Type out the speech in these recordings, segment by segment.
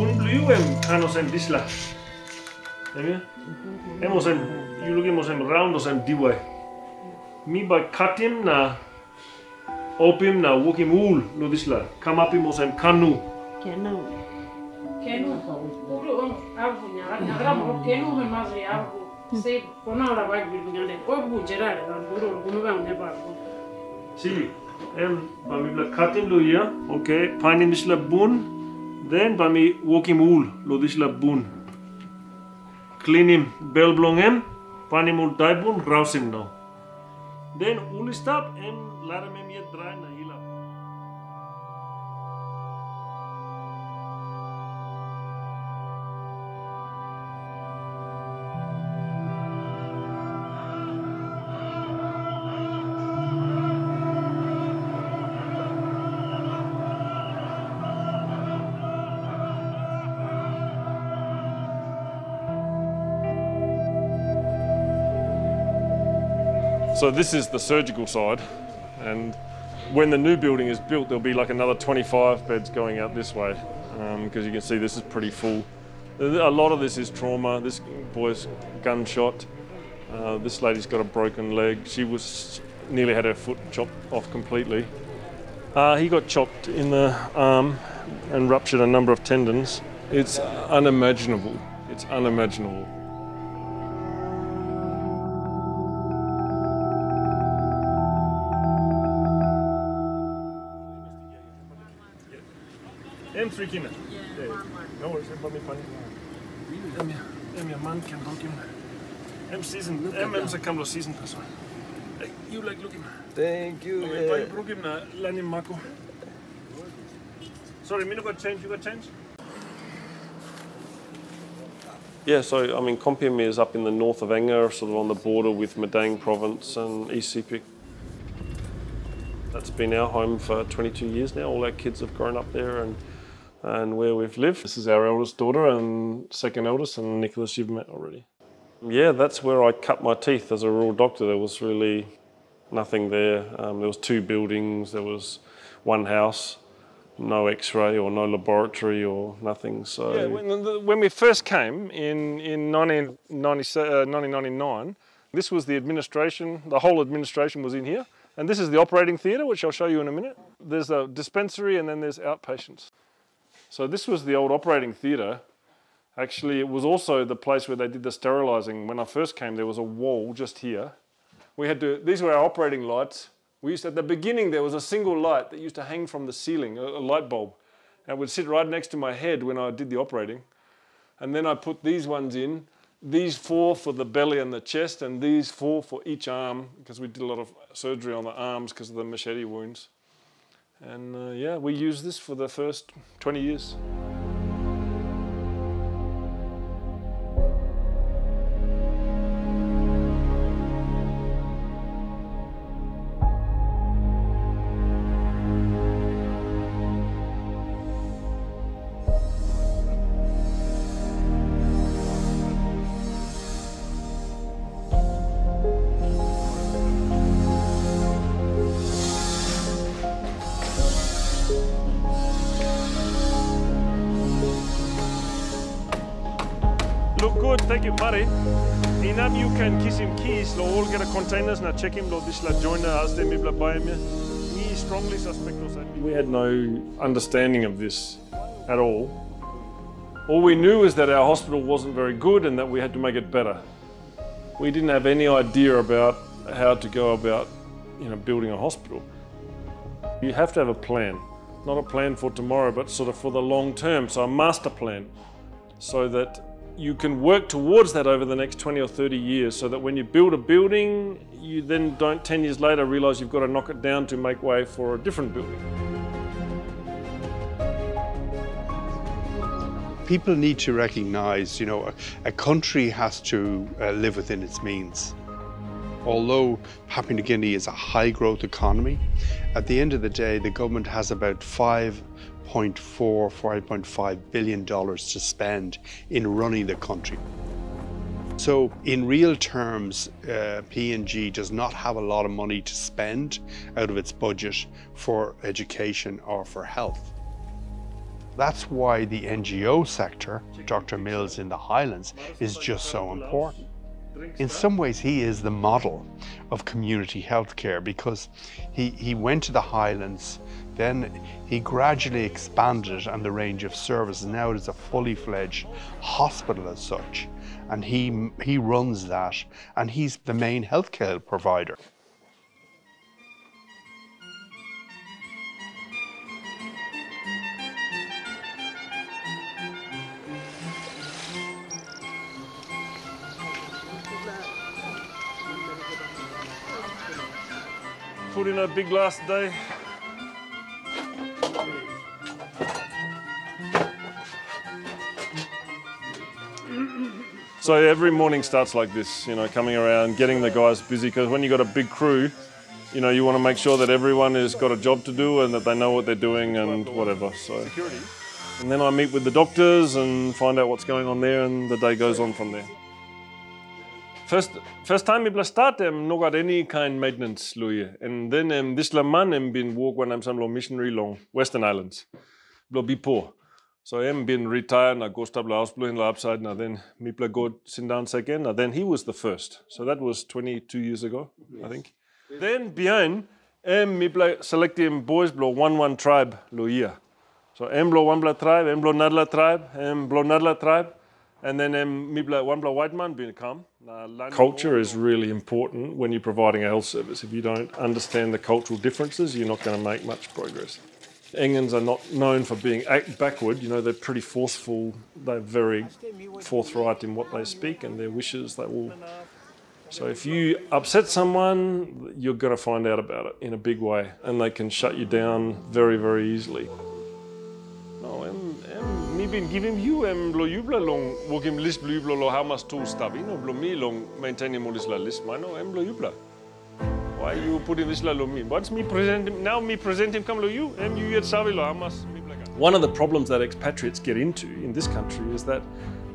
bun blue kan os disla. Emos you look emos round os diwai. Mi by katim na opium na wokim ul lo disla. Kamapim os kanu. Kenu. Uru abu nyara mo kenu me mazri abu. Se kona ora bag bilngale. Obu gerare dan uru bunu bang ne ba. Si bami katim lo ya. Okay, panim disla bun. Then bami wokim ul lo disla bun. Cleanim belblongem, panimul daibun rausim now. Then ulistap laramem yet dry na hila. So this is the surgical side, and when the new building is built, there'll be like another 25 beds going out this way, because you can see this is pretty full. A lot of this is trauma. This boy's gunshot. This lady's got a broken leg. She nearly had her foot chopped off completely. He got chopped in the arm and ruptured a number of tendons. It's unimaginable. It's unimaginable. M3 kina. No worries, everybody funny. Your man can look him. Season. M's a couple of season person. Hey, you like looking. Thank you. Okay, broke him na lanim mako. Sorry, me no got change. You got change? Yeah, so I mean, Kompium is up in the north of Angers, sort of on the border with Madang province and East Sepik. That's been our home for 22 years now. All our kids have grown up there and where we've lived. This is our eldest daughter and second eldest, and Nicholas you've met already. Yeah, that's where I cut my teeth as a rural doctor. There was really nothing there. There was 2 buildings, there was 1 house, no X-ray or no laboratory or nothing. So yeah, when we first came in 1999, this was the administration. The whole administration was in here. And this is the operating theatre, which I'll show you in a minute. There's a dispensary and then there's outpatients. So this was the old operating theatre. Actually, it was also the place where they did the sterilising. When I first came, there was a wall just here. These were our operating lights. At the beginning, there was a single light that used to hang from the ceiling, a light bulb. And it would sit right next to my head when I did the operating. And then I put these ones in. These 4 for the belly and the chest, and these 4 for each arm, because we did a lot of surgery on the arms because of the machete wounds. And yeah, we used this for the first 20 years. Look good, thank you, Mari. Inam you can kiss him keys, lo all get a containers, na check him, lo this la joiner as they mibla buy him. We strongly suspect also. We had no understanding of this at all. All we knew is that our hospital wasn't very good and that we had to make it better. We didn't have any idea about how to go about, building a hospital. You have to have a plan, not a plan for tomorrow, but sort of for the long term, so a master plan, so that you can work towards that over the next 20 or 30 years, so that when you build a building, you then don't 10 years later realise you've got to knock it down to make way for a different building. People need to recognise, a country has to live within its means. Although Papua New Guinea is a high growth economy, at the end of the day, the government has about $5.5 billion to spend in running the country. So in real terms, PNG does not have a lot of money to spend out of its budget for education or for health. That's why the NGO sector, Dr. Mills in the Highlands, is just so important. In some ways, he is the model of community healthcare because he went to the Highlands, then he gradually expanded on the range of services. Now it is a fully fledged hospital as such, and he runs that, and he's the main healthcare provider. Put in a big last day. So every morning starts like this, you know, coming around, getting the guys busy, because when you've got a big crew, you know, you want to make sure that everyone has got a job to do and that they know what they're doing and whatever. So, and then I meet with the doctors and find out what's going on there, and the day goes on from there. First time I start, nog at any kind maintenance, Louis. And then this man been work when I'm some missionary long Western Islands. Be poor. So I'm been retired and I go stop the house blowing the upside and then me go sit down again. And then he was the first. So that was 22 years ago, I think. Then behind me selecting boys blow one tribe lo year. So blow one blow tribe, blow Nadla tribe, blow Nadla tribe. And then one blow white man being come. Culture is really important when you're providing a health service. If you don't understand the cultural differences, you're not going to make much progress. Engans are not known for being backward. You know, they're pretty forceful. They're very forthright in what they speak and their wishes. They will. So if you upset someone, you're going to find out about it in a big way, and they can shut you down very, very easily. No, me been giving you blo jubla long wokim list blo jubla lo hamas to stabi no blo me long maintaining mo la list mano blo jubla. Why you putting this la lo me? What's me present him now? Me present him come lo you you yet sabi lo hamas. One of the problems that expatriates get into in this country is that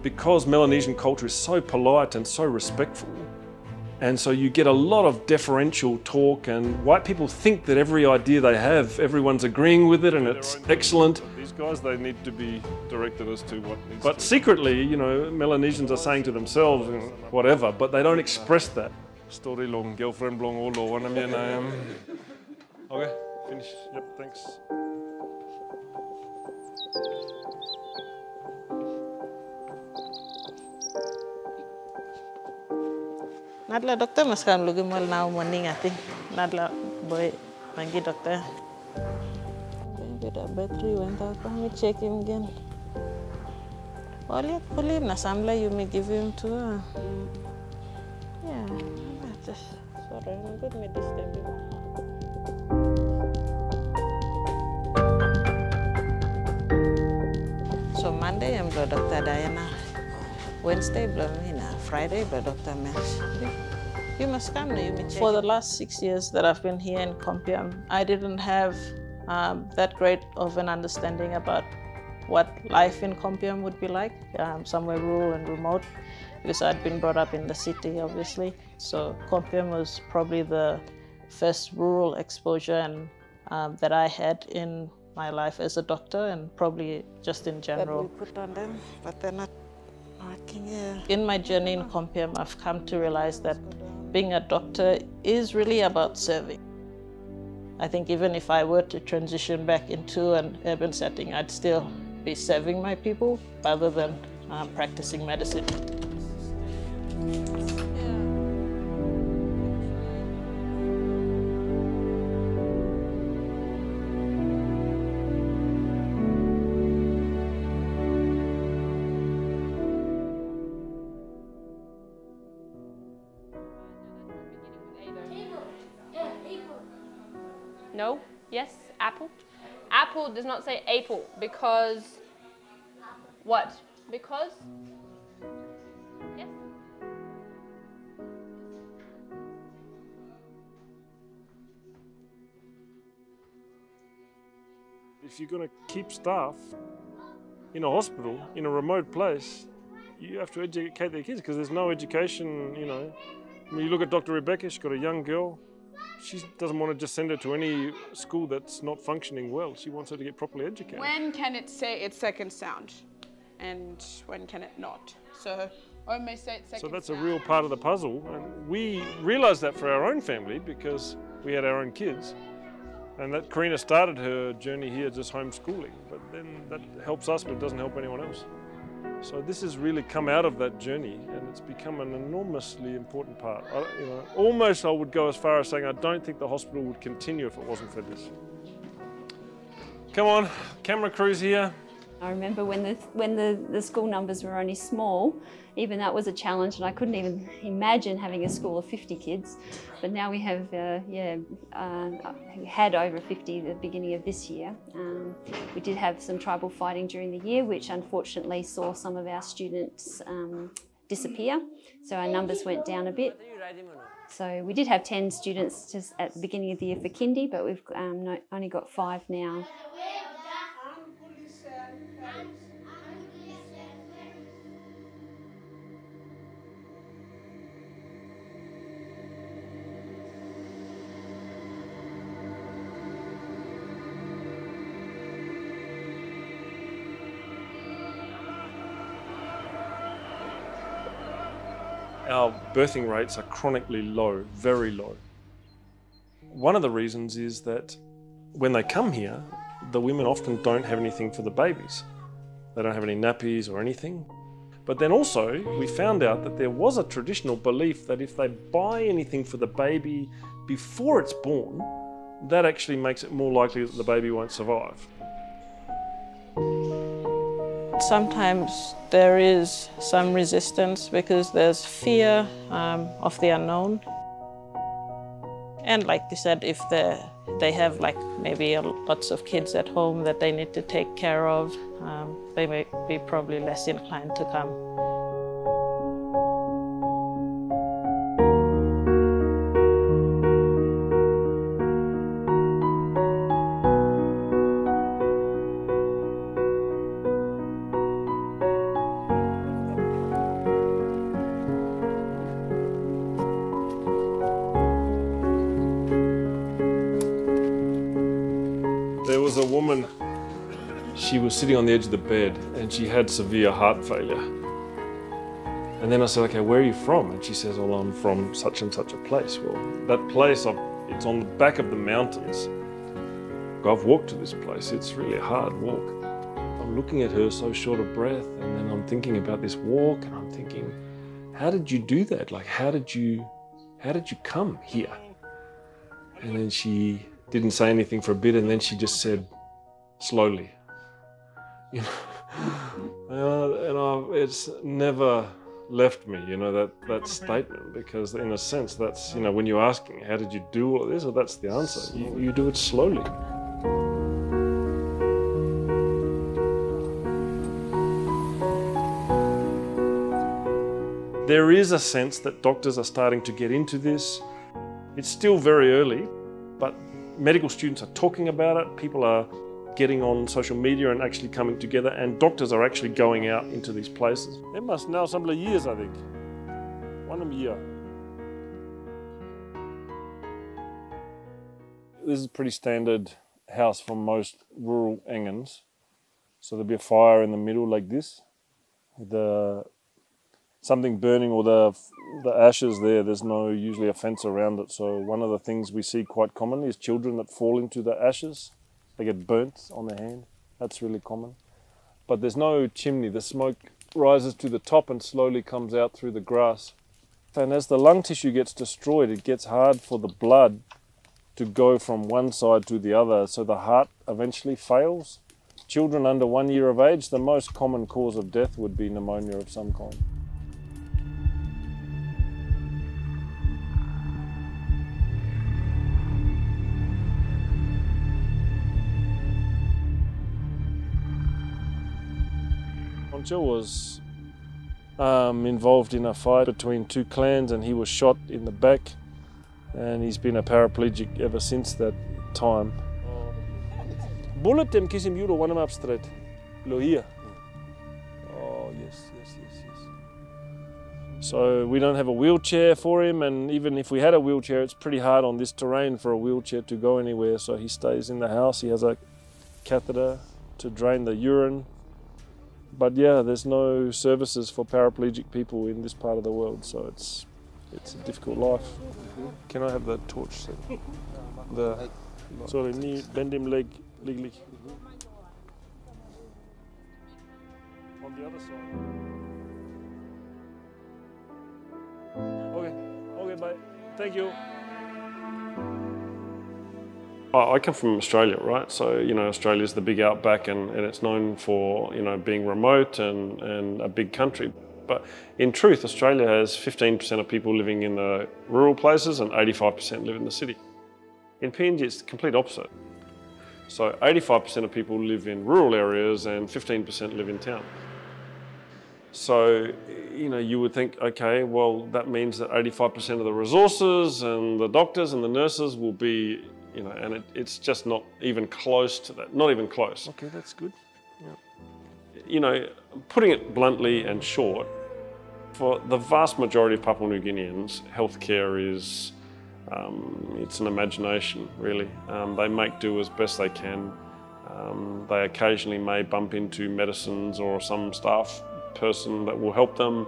because Melanesian culture is so polite and so respectful, and so you get a lot of deferential talk, and white people think that every idea they have, everyone's agreeing with it and it's excellent. These guys, they need to be directed as to what needs But secretly, you know, Melanesians are saying to themselves, whatever, but they don't express that. Story long, girlfriend long, all or one of me and I am. Okay, finish. Yep, thanks. Nadla doktor maskan lugi mal now morning I think. Nadla boy mangi doctor. The battery went out. Let me check him again. All pull him na samla you may give him to her. Yeah, just sorry, I'm good me disturb him. So Monday I'm blood Dr. Diana. Wednesday, Friday, Dr. Mesh. You must come now, you may check. For the last 6 years that I've been here in Compiam, I didn't have that great of an understanding about what life in Compiam would be like, somewhere rural and remote, because I'd been brought up in the city, obviously. So Compiam was probably the first rural exposure and, that I had in my life as a doctor and probably just in general. That we put on them, but they're not. In my journey in Compiam, I've come to realize that being a doctor is really about serving. I think even if I were to transition back into an urban setting, I'd still be serving my people rather than practicing medicine. No, yes, apple. Apple does not say apple because what? Because yes. If you're going to keep staff in a hospital, in a remote place, you have to educate their kids because there's no education, you know. When you look at Dr. Rebecca, she's got a young girl, she doesn't want to just send her to any school that's not functioning well. She wants her to get properly educated. When can it say its second sound? And when can it not? So Ome say its second sound. So that's a real part of the puzzle. And we realised that for our own family because we had our own kids. And that Karina started her journey here just homeschooling. But then that helps us, but it doesn't help anyone else. So this has really come out of that journey, and it's become an enormously important part. Almost I would go as far as saying I don't think the hospital would continue if it wasn't for this. Come on, camera crew's here. I remember when the school numbers were only small, even that was a challenge, and I couldn't even imagine having a school of 50 kids. But now we have, we had over 50 at the beginning of this year. We did have some tribal fighting during the year, which unfortunately saw some of our students disappear. So our numbers went down a bit. So we did have 10 students just at the beginning of the year for kindy, but we've only got 5 now. Our birthing rates are chronically low, very low. One of the reasons is that when they come here, the women often don't have anything for the babies. They don't have any nappies or anything. But then also, we found out that there was a traditional belief that if they buy anything for the baby before it's born, that actually makes it more likely that the baby won't survive. Sometimes there is some resistance because there's fear of the unknown. And like you said, if they have like maybe lots of kids at home that they need to take care of, they may be probably less inclined to come. There was a woman, she was sitting on the edge of the bed and she had severe heart failure. And then I said, okay, where are you from? And she says, well, I'm from such and such a place. Well, that place, it's on the back of the mountains. I've walked to this place, it's really a hard walk. I'm looking at her so short of breath, and then I'm thinking about this walk, and I'm thinking, how did you do that? Like, how did you come here? And then she didn't say anything for a bit, and then she just said, slowly. You know, and it's never left me, you know, that statement, because in a sense, that's, you know, when you're asking, how did you do all this? Well, that's the answer. You do it slowly. There is a sense that doctors are starting to get into this. It's still very early, but medical students are talking about it. People are getting on social media and actually coming together, and doctors are actually going out into these places. It must now some years, I think. 1 year. This is a pretty standard house from most rural engans. So there'll be a fire in the middle like this, with something burning, or the ashes there. There's usually a fence around it. So one of the things we see quite commonly is children that fall into the ashes. They get burnt on their hand. That's really common. But there's no chimney. The smoke rises to the top and slowly comes out through the grass. And as the lung tissue gets destroyed, it gets hard for the blood to go from one side to the other. So the heart eventually fails. Children under 1 year of age, the most common cause of death would be pneumonia of some kind. Poncho was involved in a fight between 2 clans, and he was shot in the back, and he's been a paraplegic ever since that time. Bullet them kisim you one up straight. Lo here. Oh yes. So we don't have a wheelchair for him, and even if we had a wheelchair, it's pretty hard on this terrain for a wheelchair to go anywhere. So he stays in the house. He has a catheter to drain the urine. But yeah, there's no services for paraplegic people in this part of the world, so it's a difficult life. Can I have the torch? Sorry, knee, bend him leg. On the other side. Okay, bye. Thank you. I come from Australia, right? So, you know, Australia's the big outback and it's known for, you know, being remote and a big country. But in truth, Australia has 15% of people living in the rural places and 85% live in the city. In PNG, it's the complete opposite. So 85% of people live in rural areas and 15% live in town. So, you know, you would think, okay, well, that means that 85% of the resources and the doctors and the nurses will be, you know, and it's just not even close to that, not even close. Okay, that's good. Yeah. You know, putting it bluntly and short, for the vast majority of Papua New Guineans, healthcare is, it's an imagination, really. They make do as best they can. They occasionally may bump into medicines or some staff person that will help them,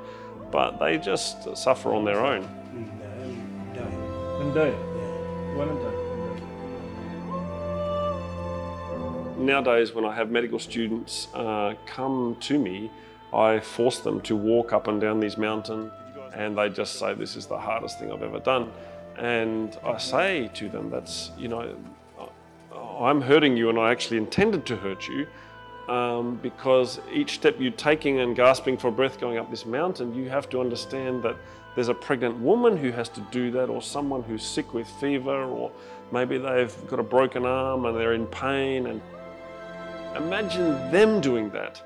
but they just suffer on their own. Nowadays, when I have medical students come to me, I force them to walk up and down these mountains, and they just say, this is the hardest thing I've ever done. And I say to them, that's, you know, I'm hurting you and I actually intended to hurt you, because each step you're taking and gasping for breath going up this mountain, you have to understand that there's a pregnant woman who has to do that, or someone who's sick with fever, or maybe they've got a broken arm and they're in pain. And imagine them doing that.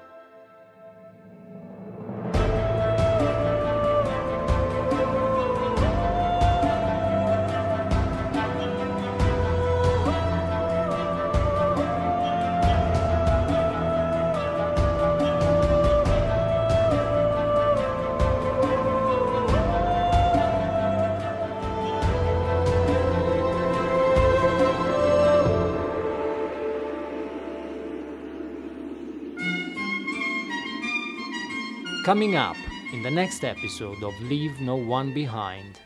Coming up in the next episode of Leave No One Behind.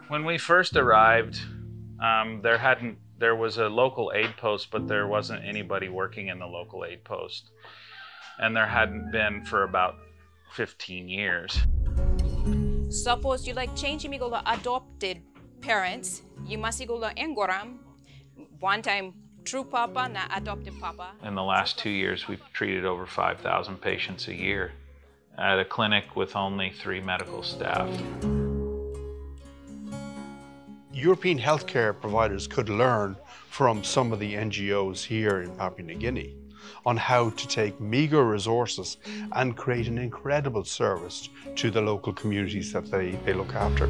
When we first arrived, there was a local aid post, but there wasn't anybody working in the local aid post. And there hadn't been for about 15 years. Suppose you like changing me go to adopted parents, you must go to Engoram, one time true papa, not adopted papa. In the last 2 years, we've treated over 5,000 patients a year at a clinic with only 3 medical staff. European healthcare providers could learn from some of the NGOs here in Papua New Guinea on how to take meager resources and create an incredible service to the local communities that they look after.